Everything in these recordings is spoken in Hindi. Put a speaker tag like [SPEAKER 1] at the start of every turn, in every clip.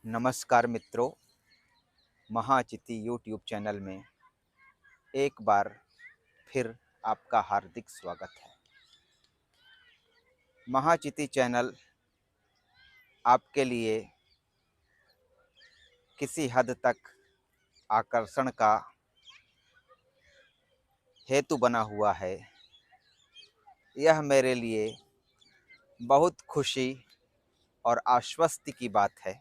[SPEAKER 1] नमस्कार मित्रों, महाचिति यूट्यूब चैनल में एक बार फिर आपका हार्दिक स्वागत है। महाचिति चैनल आपके लिए किसी हद तक आकर्षण का हेतु बना हुआ है। यह मेरे लिए बहुत खुशी और आश्वस्ति की बात है।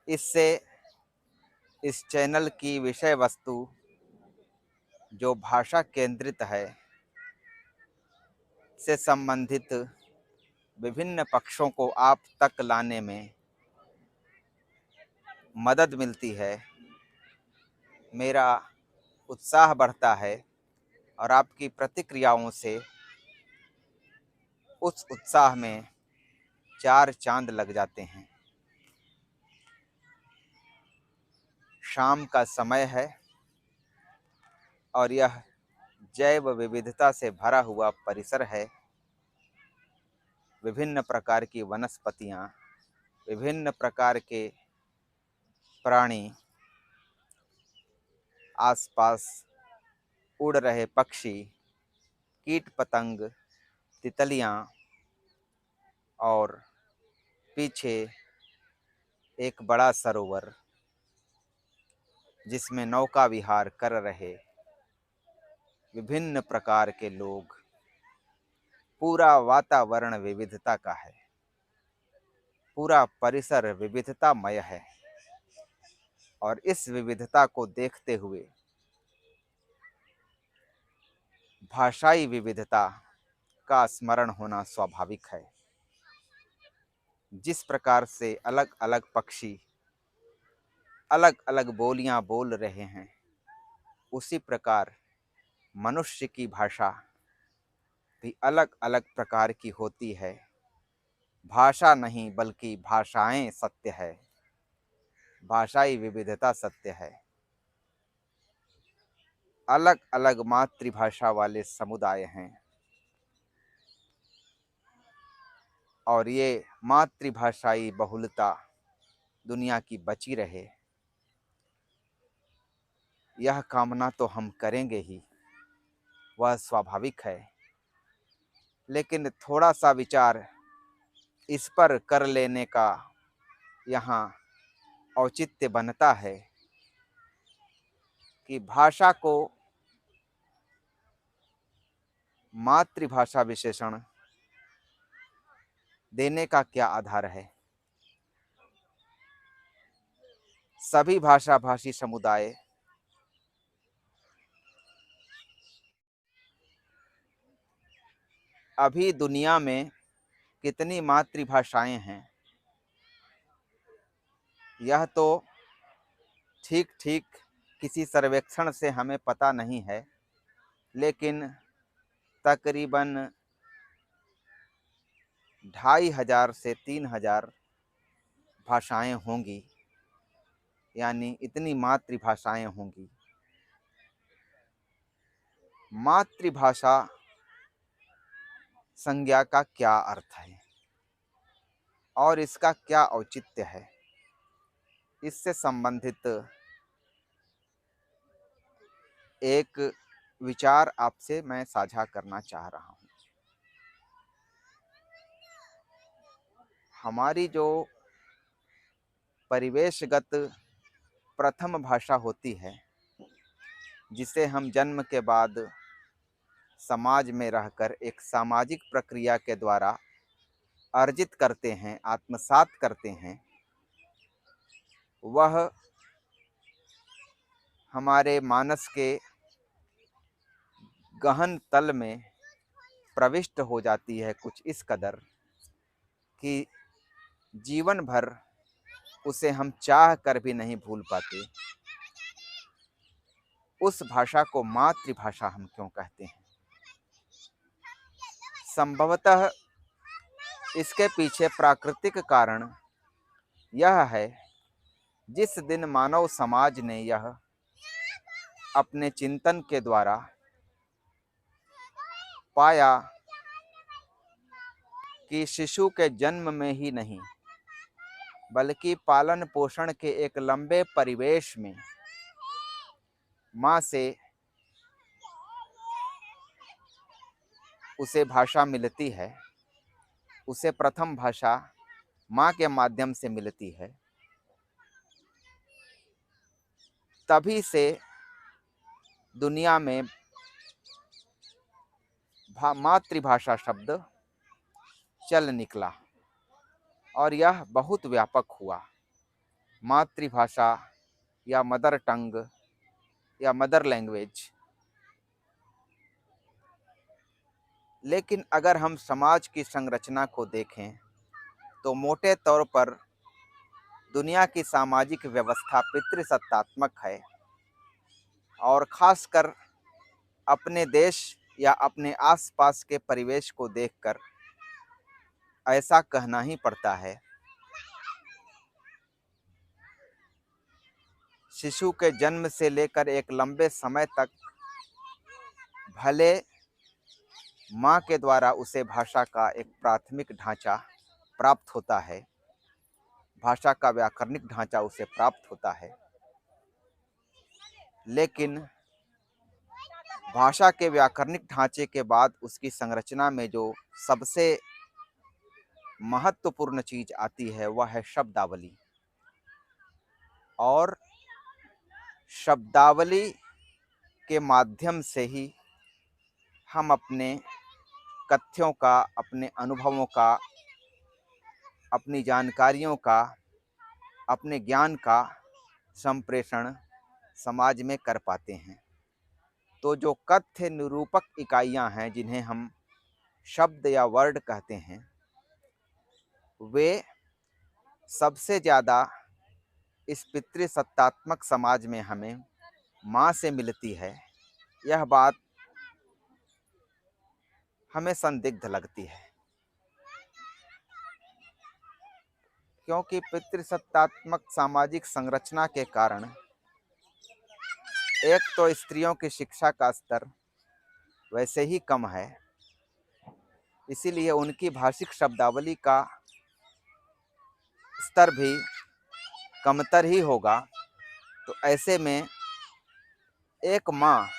[SPEAKER 1] इससे इस चैनल की विषय वस्तु जो भाषा केंद्रित है से संबंधित विभिन्न पक्षों को आप तक लाने में मदद मिलती है। मेरा उत्साह बढ़ता है और आपकी प्रतिक्रियाओं से उस उत्साह में चार चांद लग जाते हैं। शाम का समय है और यह जैव विविधता से भरा हुआ परिसर है। विभिन्न प्रकार की वनस्पतियाँ, विभिन्न प्रकार के प्राणी, आसपास उड़ रहे पक्षी, कीट पतंग, तितलियाँ और पीछे एक बड़ा सरोवर जिसमें नौका विहार कर रहे विभिन्न प्रकार के लोग। पूरा वातावरण विविधता का है, पूरा परिसर विविधतामय है और इस विविधता को देखते हुए भाषाई विविधता का स्मरण होना स्वाभाविक है। जिस प्रकार से अलग अलग पक्षी अलग अलग बोलियां बोल रहे हैं, उसी प्रकार मनुष्य की भाषा भी अलग अलग प्रकार की होती है। भाषा नहीं बल्कि भाषाएं सत्य है, भाषाई विविधता सत्य है। अलग अलग मातृभाषा वाले समुदाय हैं और ये मातृभाषाई बहुलता दुनिया की बची रहे, यह कामना तो हम करेंगे ही, वह स्वाभाविक है। लेकिन थोड़ा सा विचार इस पर कर लेने का यहाँ औचित्य बनता है कि भाषा को मातृभाषा विशेषण देने का क्या आधार है। सभी भाषा भाषी समुदाय अभी दुनिया में कितनी मातृभाषाएं हैं, यह तो ठीक ठीक किसी सर्वेक्षण से हमें पता नहीं है, लेकिन तकरीबन 2500 से 3000 भाषाएं होंगी, यानी इतनी मातृभाषाएं होंगी। मातृभाषा संज्ञा का क्या अर्थ है और इसका क्या औचित्य है, इससे संबंधित एक विचार आपसे मैं साझा करना चाह रहा हूँ। हमारी जो परिवेशगत प्रथम भाषा होती है, जिसे हम जन्म के बाद समाज में रहकर एक सामाजिक प्रक्रिया के द्वारा अर्जित करते हैं, आत्मसात करते हैं, वह हमारे मानस के गहन तल में प्रविष्ट हो जाती है कुछ इस कदर कि जीवन भर उसे हम चाह कर भी नहीं भूल पाते। उस भाषा को मातृभाषा हम क्यों कहते हैं? संभवतः इसके पीछे प्राकृतिक कारण यह है, जिस दिन मानव समाज ने यह अपने चिंतन के द्वारा पाया कि शिशु के जन्म में ही नहीं बल्कि पालन पोषण के एक लंबे परिवेश में माँ से उसे भाषा मिलती है। उसे प्रथम भाषा माँ के माध्यम से मिलती है। तभी से दुनिया में मातृभाषा शब्द चल निकला और यह बहुत व्यापक हुआ। मातृभाषा या मदर टंग या मदर लैंग्वेज। लेकिन अगर हम समाज की संरचना को देखें तो मोटे तौर पर दुनिया की सामाजिक व्यवस्था पितृसत्तात्मक है और खासकर अपने देश या अपने आसपास के परिवेश को देखकर ऐसा कहना ही पड़ता है। शिशु के जन्म से लेकर एक लंबे समय तक भले माँ के द्वारा उसे भाषा का एक प्राथमिक ढांचा प्राप्त होता है, भाषा का व्याकरणिक ढांचा उसे प्राप्त होता है, लेकिन भाषा के व्याकरणिक ढांचे के बाद उसकी संरचना में जो सबसे महत्वपूर्ण चीज आती है वह है शब्दावली। और शब्दावली के माध्यम से ही हम अपने कथ्यों का, अपने अनुभवों का, अपनी जानकारियों का, अपने ज्ञान का संप्रेषण समाज में कर पाते हैं। तो जो कथ्य निरूपक इकाइयां हैं जिन्हें हम शब्द या वर्ड कहते हैं, वे सबसे ज़्यादा इस पितृसत्तात्मक समाज में हमें माँ से मिलती है। यह बात हमें संदिग्ध लगती है, क्योंकि पितृसत्तात्मक सामाजिक संरचना के कारण एक तो स्त्रियों की शिक्षा का स्तर वैसे ही कम है, इसीलिए उनकी भाषिक शब्दावली का स्तर भी कमतर ही होगा। तो ऐसे में एक माँ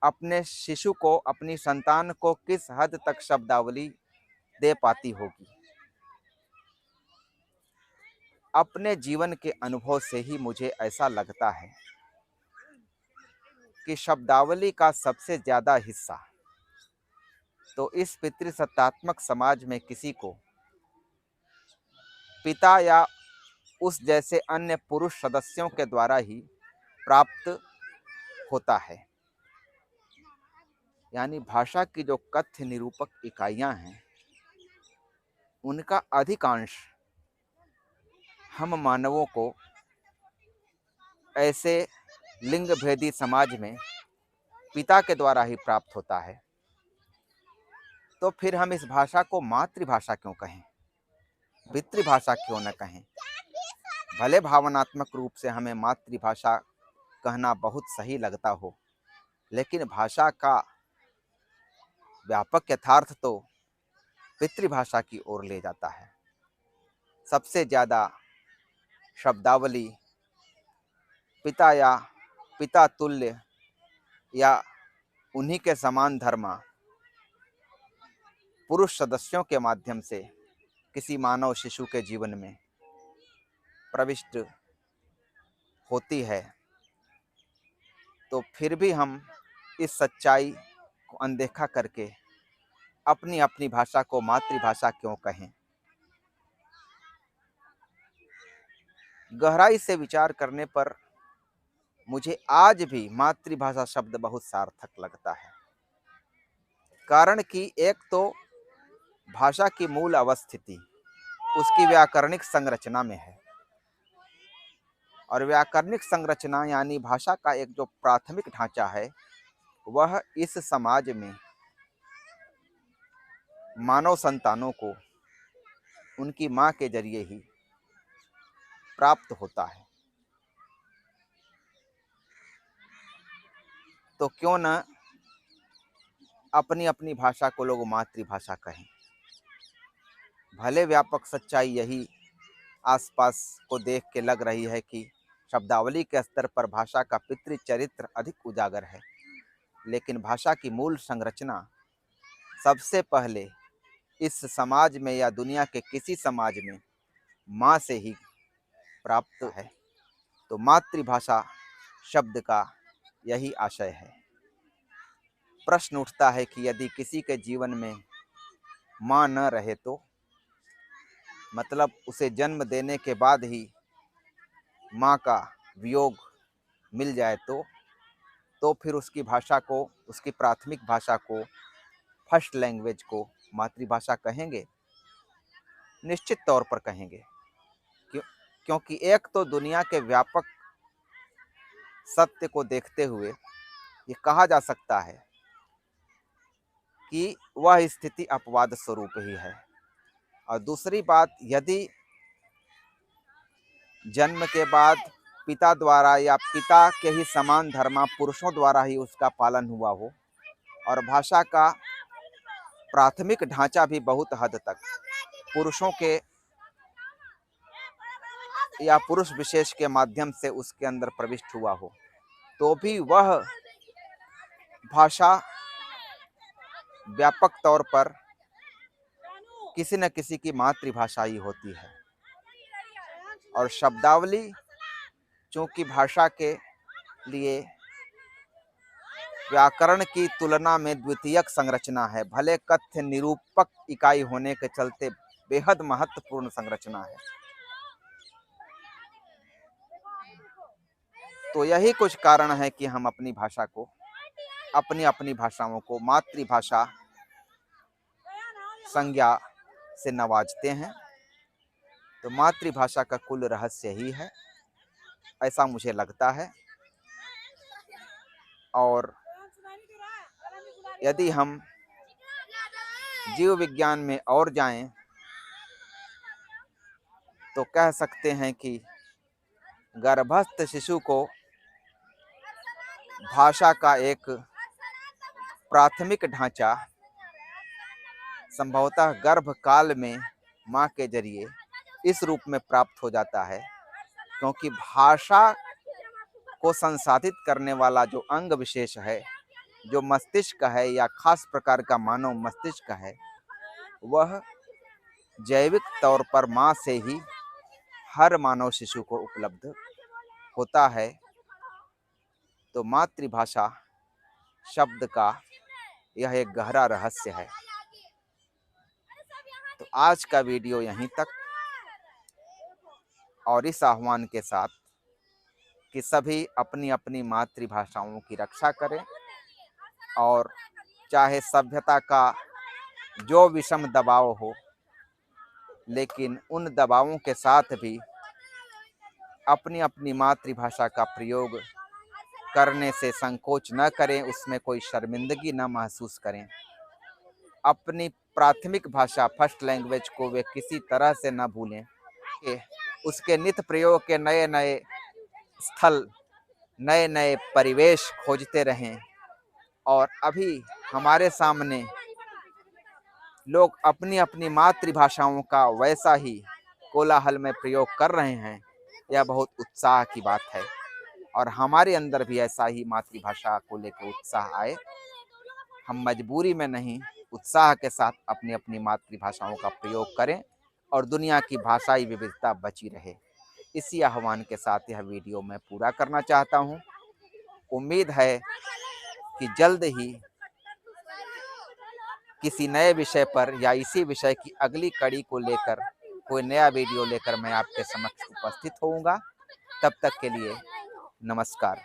[SPEAKER 1] अपने शिशु को, अपनी संतान को किस हद तक शब्दावली दे पाती होगी? अपने जीवन के अनुभव से ही मुझे ऐसा लगता है कि शब्दावली का सबसे ज़्यादा हिस्सा तो इस पितृसत्तात्मक समाज में किसी को पिता या उस जैसे अन्य पुरुष सदस्यों के द्वारा ही प्राप्त होता है। यानी भाषा की जो कथ्य निरूपक इकाइयां हैं, उनका अधिकांश हम मानवों को ऐसे लिंग भेदी समाज में पिता के द्वारा ही प्राप्त होता है। तो फिर हम इस भाषा को मातृभाषा क्यों कहें, पितृभाषा क्यों न कहें? भले भावनात्मक रूप से हमें मातृभाषा कहना बहुत सही लगता हो, लेकिन भाषा का व्यापक यथार्थ तो पितृभाषा की ओर ले जाता है। सबसे ज़्यादा शब्दावली पिता या पिता तुल्य या उन्हीं के समान धर्मा पुरुष सदस्यों के माध्यम से किसी मानव शिशु के जीवन में प्रविष्ट होती है। तो फिर भी हम इस सच्चाई को अनदेखा करके अपनी अपनी भाषा को मातृभाषा क्यों कहें? गहराई से विचार करने पर मुझे आज भी मातृभाषा शब्द बहुत सार्थक लगता है। कारण कि एक तो भाषा की मूल अवस्थिति उसकी व्याकरणिक संरचना में है, और व्याकरणिक संरचना यानी भाषा का एक जो प्राथमिक ढांचा है वह इस समाज में मानव संतानों को उनकी माँ के जरिए ही प्राप्त होता है। तो क्यों न अपनी अपनी भाषा को लोग मातृभाषा कहें? भले व्यापक सच्चाई यही आसपास को देख के लग रही है कि शब्दावली के स्तर पर भाषा का पितृ चरित्र अधिक उजागर है, लेकिन भाषा की मूल संरचना सबसे पहले इस समाज में या दुनिया के किसी समाज में माँ से ही प्राप्त है। तो मातृभाषा शब्द का यही आशय है। प्रश्न उठता है कि यदि किसी के जीवन में माँ न रहे तो, मतलब उसे जन्म देने के बाद ही माँ का वियोग मिल जाए तो फिर उसकी भाषा को, उसकी प्राथमिक भाषा को, फर्स्ट लैंग्वेज को मातृभाषा कहेंगे? निश्चित तौर पर कहेंगे। क्योंकि एक तो दुनिया के व्यापक सत्य को देखते हुए ये कहा जा सकता है कि वह स्थिति अपवाद स्वरूप ही है, और दूसरी बात, यदि जन्म के बाद पिता द्वारा या पिता के ही समान धर्मा पुरुषों द्वारा ही उसका पालन हुआ हो, और भाषा का प्राथमिक ढांचा भी बहुत हद तक पुरुषों के या पुरुष विशेष के माध्यम से उसके अंदर प्रविष्ट हुआ हो, तो भी वह भाषा व्यापक तौर पर किसी न किसी की मातृभाषा ही होती है। और शब्दावली चूंकि भाषा के लिए व्याकरण की तुलना में द्वितीयक संरचना है, भले कथ्य निरूपक इकाई होने के चलते बेहद महत्वपूर्ण संरचना है। तो यही कुछ कारण है कि हम अपनी भाषा को, अपनी भाषाओं को मातृभाषा संज्ञा से नवाजते हैं। तो मातृभाषा का कुल रहस्य ही है, ऐसा मुझे लगता है। और यदि हम जीव विज्ञान में और जाएं तो कह सकते हैं कि गर्भस्थ शिशु को भाषा का एक प्राथमिक ढांचा संभवतः गर्भ काल में माँ के जरिए इस रूप में प्राप्त हो जाता है, क्योंकि भाषा को संसाधित करने वाला जो अंग विशेष है, जो मस्तिष्क है या खास प्रकार का मानव मस्तिष्क है, वह जैविक तौर पर माँ से ही हर मानव शिशु को उपलब्ध होता है। तो मातृभाषा शब्द का यह एक गहरा रहस्य है। तो आज का वीडियो यहीं तक, और इस आह्वान के साथ कि सभी अपनी अपनी मातृभाषाओं की रक्षा करें, और चाहे सभ्यता का जो विषम दबाव हो, लेकिन उन दबावों के साथ भी अपनी अपनी मातृभाषा का प्रयोग करने से संकोच न करें, उसमें कोई शर्मिंदगी न महसूस करें। अपनी प्राथमिक भाषा फर्स्ट लैंग्वेज को वे किसी तरह से न भूलें, कि उसके नित्य प्रयोग के नए नए स्थल, नए नए परिवेश खोजते रहें। और अभी हमारे सामने लोग अपनी अपनी मातृभाषाओं का वैसा ही कोलाहल में प्रयोग कर रहे हैं, यह बहुत उत्साह की बात है। और हमारे अंदर भी ऐसा ही मातृभाषा को लेकर उत्साह आए। हम मजबूरी में नहीं, उत्साह के साथ अपनी अपनी मातृभाषाओं का प्रयोग करें, और दुनिया की भाषाई विविधता बची रहे। इसी आह्वान के साथ यह वीडियो मैं पूरा करना चाहता हूँ। उम्मीद है कि जल्द ही किसी नए विषय पर या इसी विषय की अगली कड़ी को लेकर कोई नया वीडियो लेकर मैं आपके समक्ष उपस्थित होऊंगा। तब तक के लिए नमस्कार।